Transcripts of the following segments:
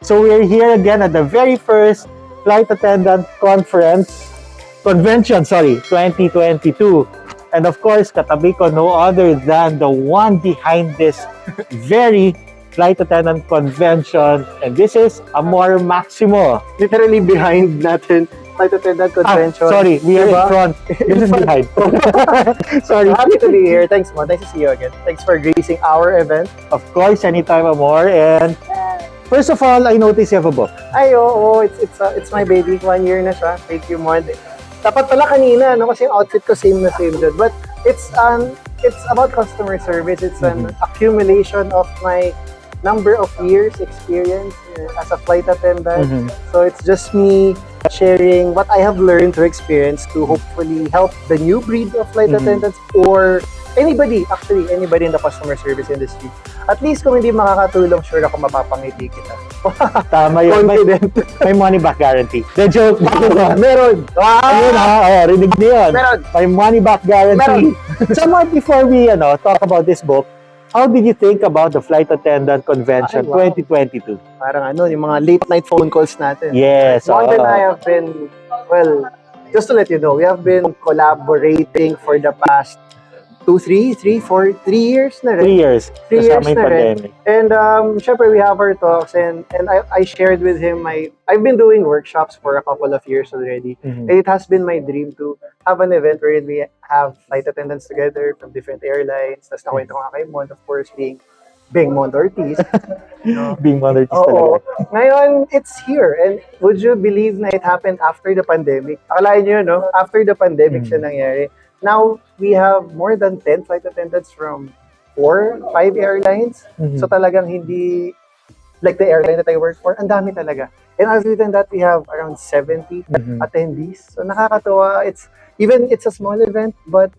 So we're here again at the very first Flight Attendant Convention, 2022. And of course, katabi ko no other than the one behind this very Flight Attendant Convention. And this is Amor Maximo. Literally behind natin, Flight Attendant Convention. Sorry, we are in front. This is behind. Sorry. Happy to be here. Thanks, Mond. Nice to see you again. Thanks for gracing our event. Of course, anytime, Amor. And first of all, I noticed you have a book. Ay, oo. It's my baby. 1 year na siya. Thank you, Mond. Dapat pala kanina, no? Kasi yung outfit ko same na same dyan. But it's about customer service. It's an accumulation of my number of years experience as a flight attendant. So it's just me sharing what I have learned through experience to hopefully help the new breed of flight attendants or anybody in the customer service industry. At least kung hindi makakatulong, sure ako mapapangiti kita. Tama yun. May money back guarantee. The joke. Meron. Ayun ha, rinig niyo yun. Meron. May money back guarantee. So before we talk about this book, how did you think about the Flight Attendant Convention 2022? Parang yung mga late night phone calls natin. Yes. Mond and I have been, well, just to let you know, we have been collaborating for the past 3 years na rin. 3 years. 3 years Kasama yung na rin. pandemic. And syempre we have our talks and I shared with him I've been doing workshops for a couple of years already. And it has been my dream to have an event where we have flight attendants together from different airlines. Tapos nakwento ko nga kay Mond, of course, being Mond Ortiz. Being Mond Ortiz Oo. talaga. Ngayon, it's here. And would you believe na it happened after the pandemic? Akalain nyo, no? After the pandemic siya nangyari. Now, we have more than 10 flight attendants from 4, 5 airlines. So talagang hindi, like the airline that I work for, ang dami talaga. And other than that, we have around 70 attendees. So nakakatuwa. It's a small event, but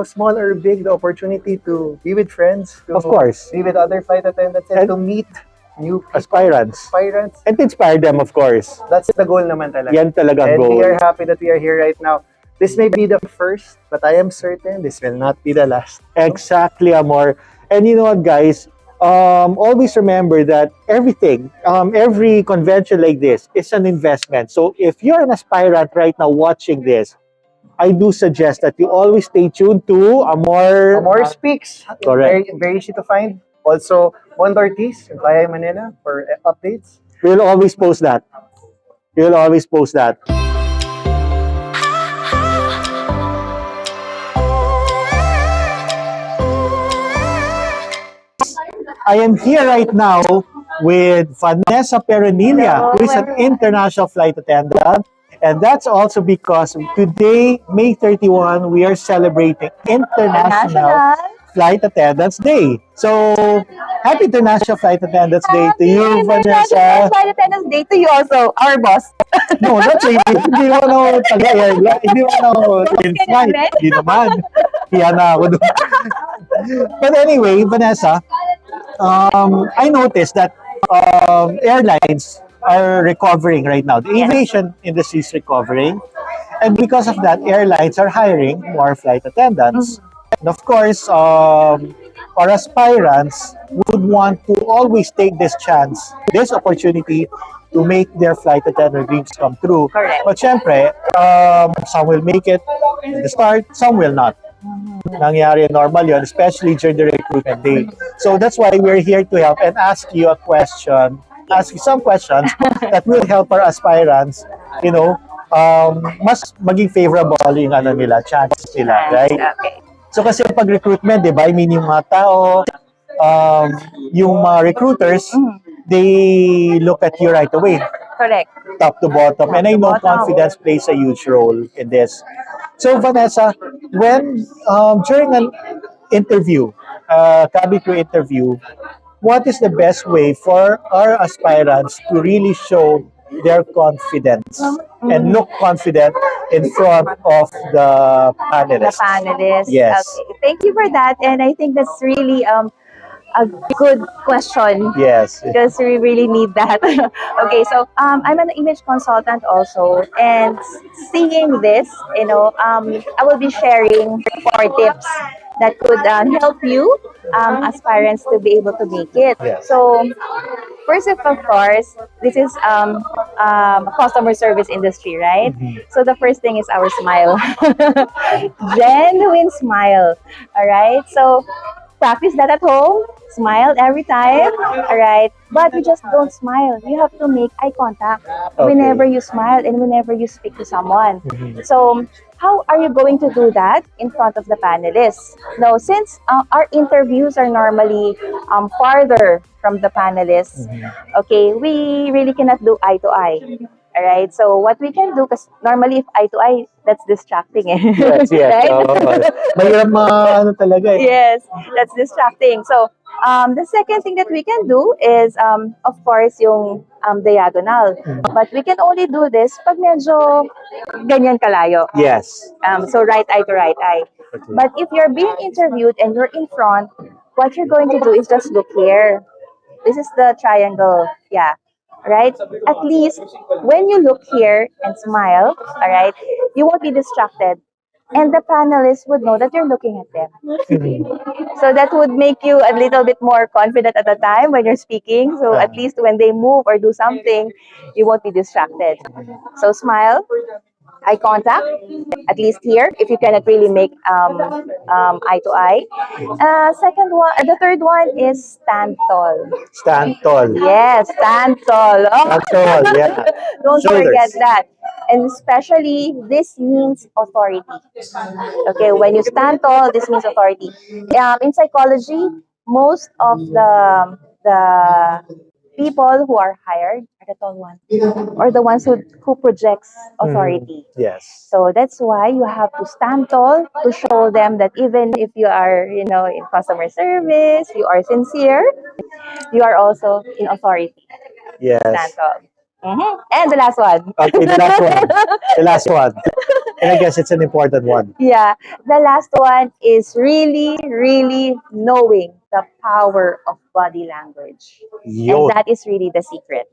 small or big, the opportunity to be with friends, to Of course. be with other flight attendants, and to meet new people, Aspirants. And to inspire them, of course. That's the goal naman talaga. Yan talaga And goal. we are happy that we are here right now. This may be the first, but I am certain this will not be the last. Exactly, Amor. And you know what, guys? Always remember that everything, every convention like this is an investment. So if you're an aspirant right now watching this, I do suggest that you always stay tuned to Amor. Amor Speaks. Correct. Very easy to find. Also, Mond Ortiz in Playa Manila for updates. We'll always post that. We'll always post that. I am here right now with Vanessa Peronilla, who is an international flight attendant. And that's also because today, May 31, we are celebrating International Flight Attendants Day. So, happy International Flight Attendants Day to you, Vanessa. International Flight Attendants Day to you also, our boss. No, not really. Hindi mo na taga-airline. Hindi mo na in flight. Hindi naman. Hiya na ako doon. But anyway, Vanessa, I noticed that airlines are recovering right now. The aviation industry is recovering. And because of that, airlines are hiring more flight attendants. And of course, our aspirants would want to always take this chance, this opportunity to make their flight attendant dreams come true. Correct. But syempre, some will make it in the start, some will not. Nangyari normal yun, especially during the recruitment day. So that's why we're here to help and ask you some questions that will help our aspirants, mas maging favorable yung chance nila, right? Okay. So kasi pag recruitment, di ba, I mean yung mga tao, yung mga recruiters, they look at you right away. Correct. Top to bottom. And I know confidence plays a huge role in this. So Vanessa, when during an interview, cabin crew interview, what is the best way for our aspirants to really show their confidence and look confident in front of the panelists? The panelists. Yes. Okay. Thank you for that. And I think that's really a good question. Yes. Because we really need that. Okay, so I'm an image consultant also, and seeing this, I will be sharing 4 tips that could help you aspirants to be able to make it. Yes. So first of course, this is customer service industry, right? Mhm. So the first thing is our smile, genuine smile. All right. So practice that at home. Smile every time. All right. But you just don't smile. You have to make eye contact whenever Okay. you smile and whenever you speak to someone. Mhm. So how are you going to do that in front of the panelists? Now, since our interviews are normally farther from the panelists, Mhm. okay, we really cannot do eye to eye. All right. So what we can do, because normally if eye to eye, that's distracting, eh. Yes, yes. Right? Mahirap ano talaga eh. Yes, that's distracting. So the second thing that we can do is, of course, yung diagonal. Mhm. But we can only do this pag medyo ganyan kalayo. Yes. So right eye to right eye. Okay. But if you're being interviewed and you're in front, what you're going to do is just look here. This is the triangle. Yeah. Right? At least when you look here and smile, all right, you won't be distracted. And the panelists would know that you're looking at them. Mhm. So that would make you a little bit more confident at the time when you're speaking. So at least when they move or do something, you won't be distracted. So smile, eye contact, at least here, if you cannot really make eye to eye. Second one, the third one is stand tall. Stand tall. Yes, stand tall. Oh, Stand tall, yeah. don't forget Shoulders. that. And especially, this means authority. Okay, when you stand tall, this means authority. In psychology, most of the people who are hired are the tall ones, or the ones who projects Mhm. authority. Yes. So that's why you have to stand tall to show them that even if you are, in customer service, you are sincere, you are also in authority. Stand Yes. tall. And the last one. Okay, the last one. The last one. And I guess it's an important one. Yeah, the last one is really, really knowing the power of body language. And Yun. that is really the secret.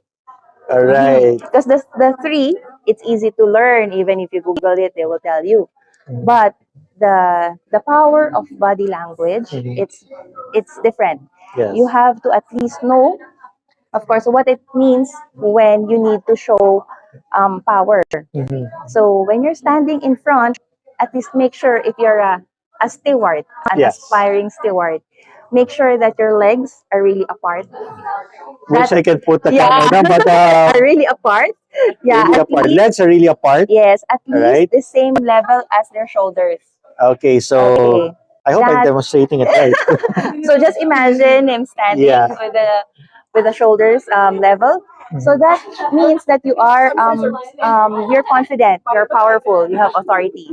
Alright. Because the three, it's easy to learn. Even if you Google it, they will tell you. But the power of body language, Mhm. it's different. Yes. You have to at least know, of course, what it means when you need to show power. Mhm. So when you're standing in front, at least make sure, if you're a steward, an Yes. aspiring steward, make sure that your legs are really apart. Wish I can put the Yeah, camera, but are really apart. Yeah, really at apart. least, Legs are really apart. yes, at least Alright. the same level as their shoulders. Okay, so Okay. I hope I'm That demonstrating it right. so just imagine him standing Yeah. with the shoulders level. So that means that you are you're confident, you're powerful, you have authority.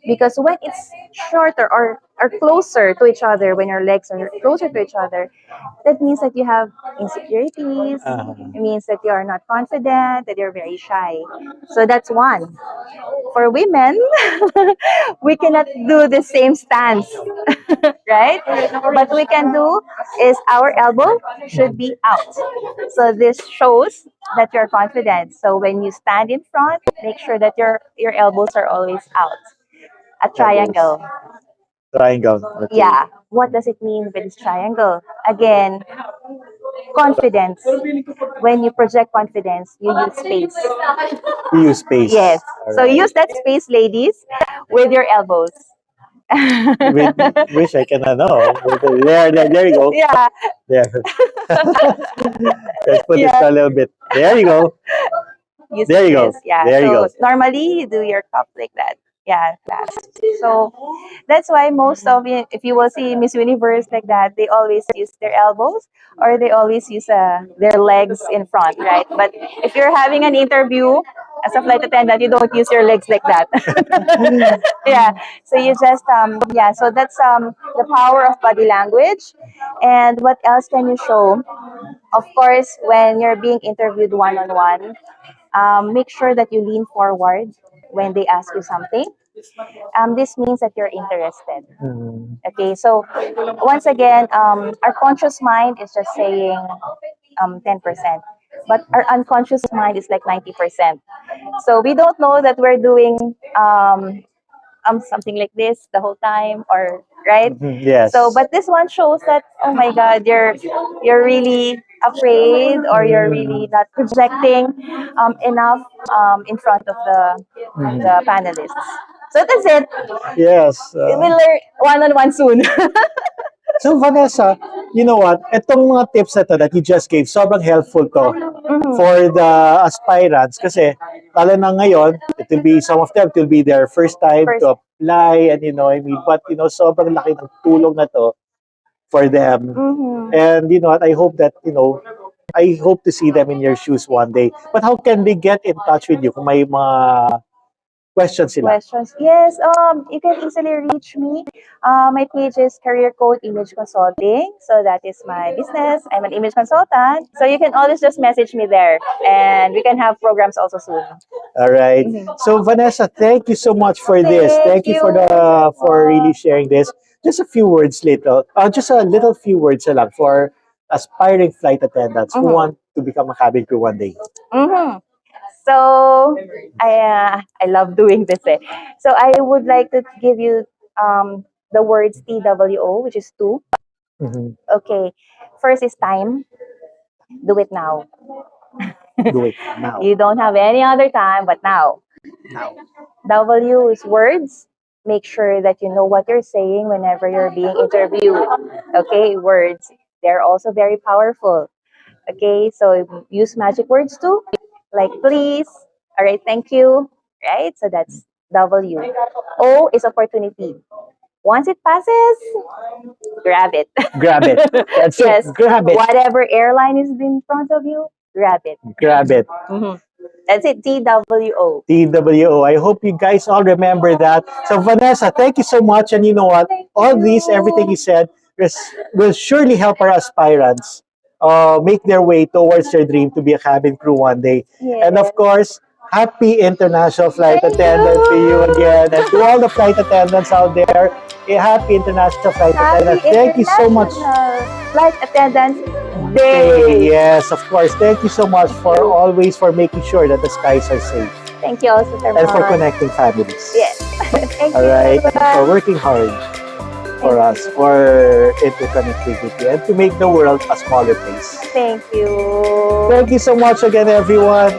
Because when it's shorter or closer to each other, when your legs are closer to each other, that means that you have insecurities. It means that you are not confident, that you're very shy. So that's one. For women, we cannot do the same stance, right? What we can do is our elbow should be out. So this shows that you're confident. So when you stand in front, make sure that your elbows are always out. A triangle. Triangle. Okay. Yeah. What does it mean with this triangle? Again, confidence. When you project confidence, you use space. You use space. Yes. So Alright. use that space, ladies, with your elbows. Wish I can know. There you go. Yeah. There. Let's put this Yeah. a little bit. There you go. Use There you this. go. Yeah. There you So go. normally you do your cup like that. Yeah, clasp. So that's why most of it, if you will see Miss Universe like that, they always use their elbows or they always use their legs in front, right? But if you're having an interview as a flight attendant, you don't use your legs like that. Yeah. So you just yeah. So that's the power of body language. And what else can you show? Of course, when you're being interviewed one on one, make sure that you lean forward when they ask you something. This means that you're interested. Mhm. Okay, so once again, our conscious mind is just saying 10%, but our unconscious mind is like 90%. So we don't know that we're doing something like this the whole time, or right. Mhm. Yes. So, but this one shows that, oh my God, you're really afraid or you're really not projecting enough in front of the panelists. So that's it. Yes. We'll learn one-on-one soon. So Vanessa, you know what? Itong mga tips na to that you just gave, sobrang helpful to for the aspirants kasi lalo na ngayon, it will be some of them it will be their first time to apply and I mean, but sobrang laki ng tulong na to for them. And you know what? I hope that I hope to see them in your shoes one day. But how can they get in touch with you kung may mga questions sila? Questions? Yes, you can easily reach me. My page is Career Code Image Consulting. So that is my business. I'm an image consultant. So you can always just message me there. And we can have programs also soon. All right. So Vanessa, thank you so much for this. Thank you for really sharing this. Just a few words just a little few words lang for aspiring flight attendants who want to become a cabin crew one day. So I love doing this. So I would like to give you the words TWO, which is two. Okay. First is time. Do it now. Do it now. You don't have any other time but now. W is words. Make sure that you know what you're saying whenever you're being interviewed. Okay, words. They're also very powerful. Okay, so use magic words too. Like please, all right, thank you, right? So that's W. O is opportunity. Once it passes, grab it. Grab it. That's Yes. it. Grab it. Whatever airline is in front of you, grab it. Grab it. That's it, TWO. TWO. I hope you guys all remember that. So Vanessa, thank you so much. And you know what? All these, everything you said, will surely help our aspirants make their way towards their dream to be a cabin crew one day. Yes. And of course, happy International Flight Thank Attendant you. to you again. And to all the flight attendants out there, a happy International Flight Attendant. Thank you so much. International Flight Attendants Day. Yes, of course. Thank you so much for making sure that the skies are safe. Thank you also, Sir And for Mond. connecting families. Yes. Thank All you. right. Bye-bye. For working hard for us, for interconnectivity, and to make the world a smaller place. Thank you. Thank you so much again, everyone.